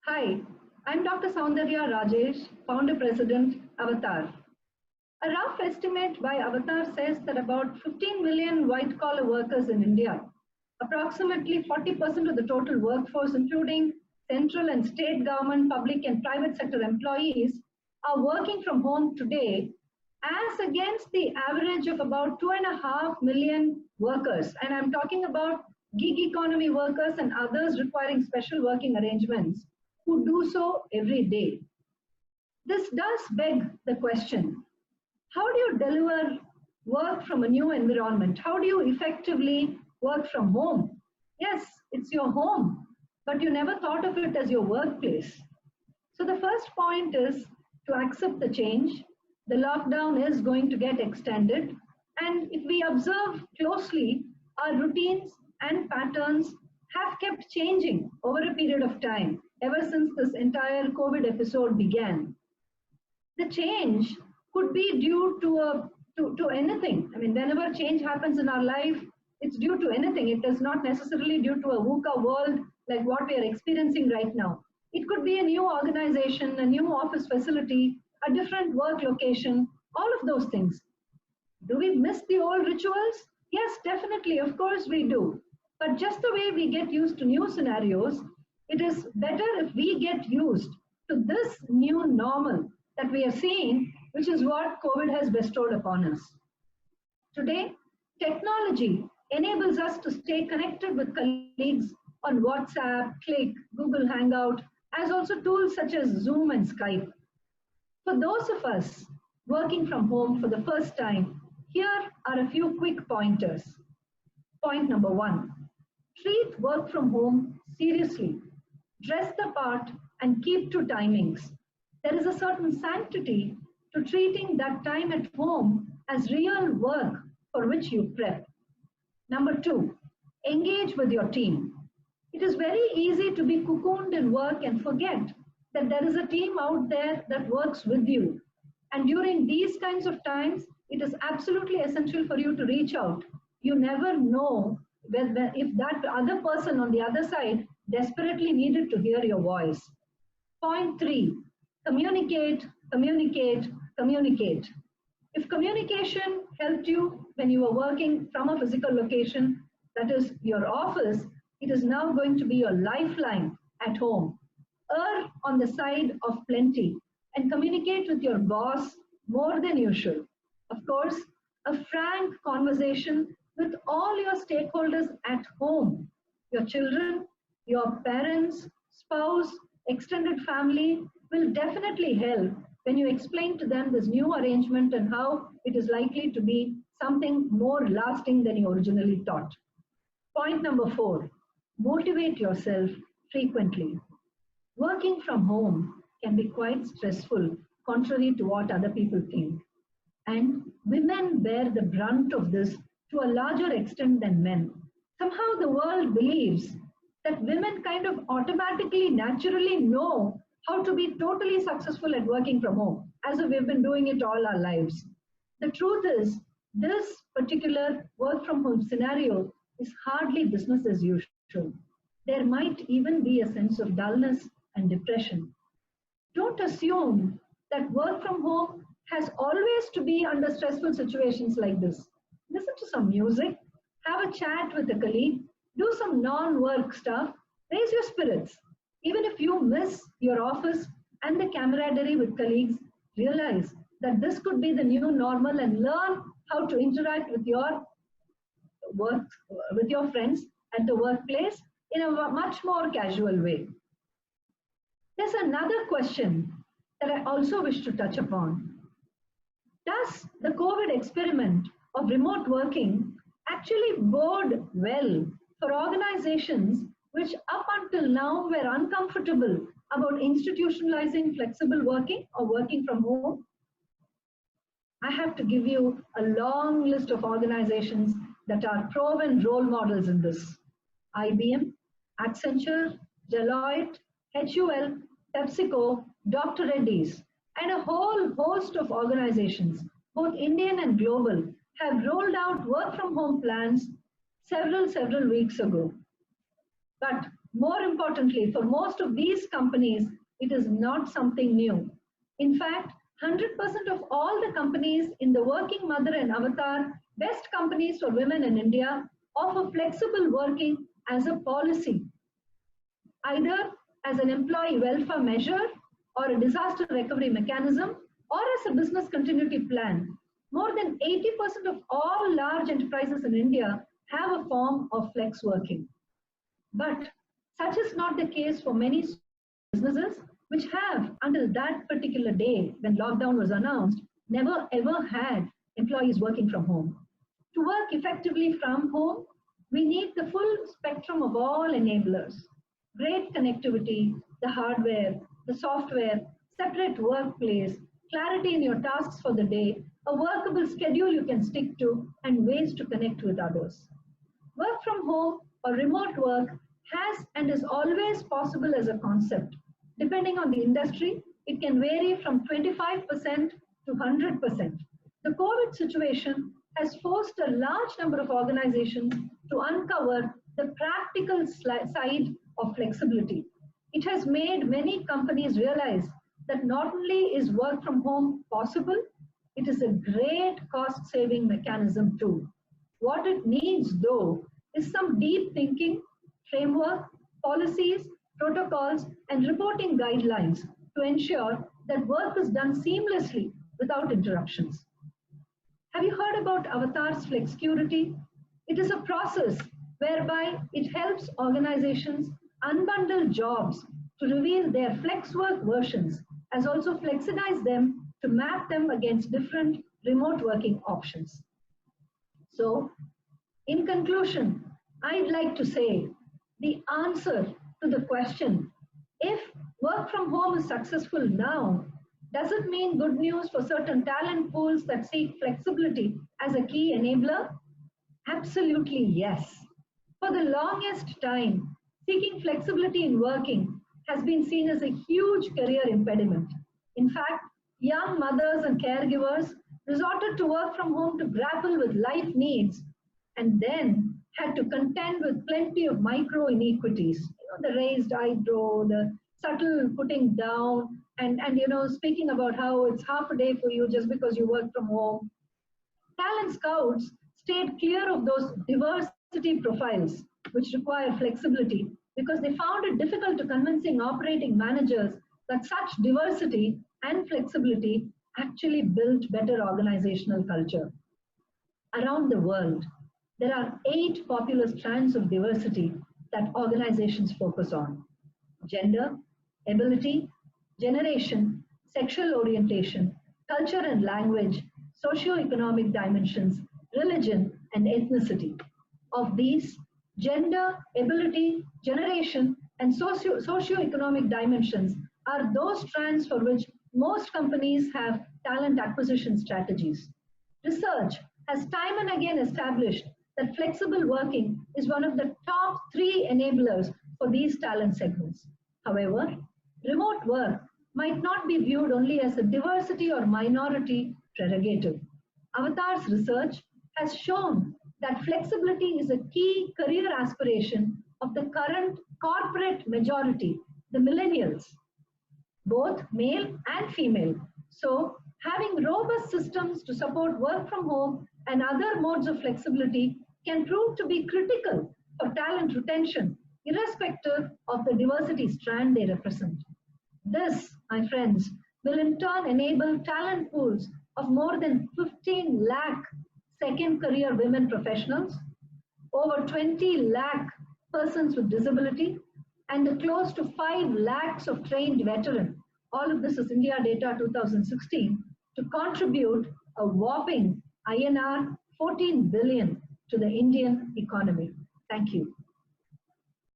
Hi, I'm Dr. Soundarya Rajesh, founder president, Avatar. A rough estimate by Avatar says that about 15 million white collar workers in India, approximately 40% of the total workforce, including central and state government, public and private sector employees, are working from home today, as against the average of about 2.5 million workers. And I'm talking about gig economy workers and others requiring special working arrangements who do so every day. This does beg the question, how do you deliver work from a new environment? How do you effectively work from home? Yes, it's your home, but you never thought of it as your workplace. So the first point is to accept the change. The lockdown is going to get extended. And if we observe closely, our routines and patterns have kept changing over a period of time, ever since this entire COVID episode began. The change could be due to anything. I mean, whenever change happens in our life, it's due to anything. It is not necessarily due to a VUCA world like what we are experiencing right now. It could be a new organization, a new office facility, a different work location, all of those things. Do we miss the old rituals? Yes, definitely. Of course we do. But just the way we get used to new scenarios, it is better if we get used to this new normal that we are seeing, which is what COVID has bestowed upon us. Today, technology enables us to stay connected with colleagues on WhatsApp, Click, Google Hangout, as also tools such as Zoom and Skype. For those of us working from home for the first time, here are a few quick pointers. Point number one, treat work from home seriously. Dress the part and keep to timings. There is a certain sanctity to treating that time at home as real work for which you prep. Number two, engage with your team. It is very easy to be cocooned in work and forget that there is a team out there that works with you. And during these kinds of times, it is absolutely essential for you to reach out. You never know if that other person on the other side desperately needed to hear your voice. Point three, communicate, communicate, communicate. If communication helped you when you were working from a physical location, that is your office, it is now going to be your lifeline at home. Err on the side of plenty and communicate with your boss more than usual. Of course, a frank conversation with all your stakeholders at home, your children, your parents, spouse, extended family will definitely help when you explain to them this new arrangement and how it is likely to be something more lasting than you originally thought. Point number four, motivate yourself frequently. Working from home can be quite stressful, contrary to what other people think. And women bear the brunt of this to a larger extent than men. Somehow the world believes that women kind of automatically, naturally know how to be totally successful at working from home, as if we've been doing it all our lives. The truth is, this particular work from home scenario is hardly business as usual. There might even be a sense of dullness and depression. Don't assume that work from home has always to be under stressful situations like this. Listen to some music, have a chat with a colleague, do some non-work stuff, raise your spirits. Even if you miss your office and the camaraderie with colleagues, realize that this could be the new normal and learn how to interact with your work, with your friends at the workplace in a much more casual way. There's another question that I also wish to touch upon. Does the COVID experiment of remote working actually bode well for organizations which up until now were uncomfortable about institutionalizing flexible working or working from home? I have to give you a long list of organizations that are proven role models in this. IBM, Accenture, Deloitte, HUL, PepsiCo, Dr. Reddy's, and a whole host of organizations, both Indian and global, have rolled out work from home plans several weeks ago. But More importantly, for most of these companies, it is not something new. In fact, 100% of all the companies in the Working Mother and Avatar Best Companies for Women in India offer flexible working as a policy, either as an employee welfare measure or a disaster recovery mechanism or as a business continuity plan. More than 80% of all large enterprises in India have a form of flex working. But such is not the case for many businesses which have, until that particular day when lockdown was announced, never ever had employees working from home. To work effectively from home, we need the full spectrum of all enablers. Great connectivity, the hardware, the software, separate workplace, clarity in your tasks for the day, a workable schedule you can stick to, and ways to connect with others. Work from home or remote work has and is always possible as a concept. Depending on the industry, it can vary from 25% to 100%. The COVID situation has forced a large number of organizations to uncover the practical side of flexibility. It has made many companies realize that not only is work from home possible, it is a great cost-saving mechanism too. What it needs, though, is some deep thinking, framework, policies, protocols, and reporting guidelines to ensure that work is done seamlessly without interruptions. Have you heard about Avatar's Flexcurity? It is a process whereby it helps organizations unbundle jobs to reveal their flex work versions, as also flexidize them to map them against different remote working options. So, in conclusion, I'd like to say the answer to the question, if work from home is successful now, does it mean good news for certain talent pools that seek flexibility as a key enabler? Absolutely yes. For the longest time, seeking flexibility in working has been seen as a huge career impediment. In fact, young mothers and caregivers resorted to work from home to grapple with life needs and then had to contend with plenty of micro inequities, the raised eyebrow, the subtle putting down, and speaking about how it's half a day for you just because you work from home. Talent scouts stayed clear of those diversity profiles which require flexibility because they found it difficult to convincing operating managers that such diversity and flexibility actually built better organizational culture. Around the world, there are 8 popular strands of diversity that organizations focus on: gender, ability, generation, sexual orientation, culture and language, socio-economic dimensions, religion, and ethnicity. Of these, gender, ability, generation, and socio-economic dimensions are those strands for which most companies have talent acquisition strategies. Research has time and again established that flexible working is one of the top 3 enablers for these talent segments. However, remote work might not be viewed only as a diversity or minority prerogative. Avatar's research has shown that flexibility is a key career aspiration of the current corporate majority, the millennials, both male and female. So, having robust systems to support work from home and other modes of flexibility can prove to be critical for talent retention, irrespective of the diversity strand they represent. This, my friends, will in turn enable talent pools of more than 15 lakh second career women professionals, over 20 lakh persons with disability, and close to 5 lakhs of trained veterans. All of this is India Data 2016, to contribute a whopping INR 14 billion to the Indian economy. Thank you.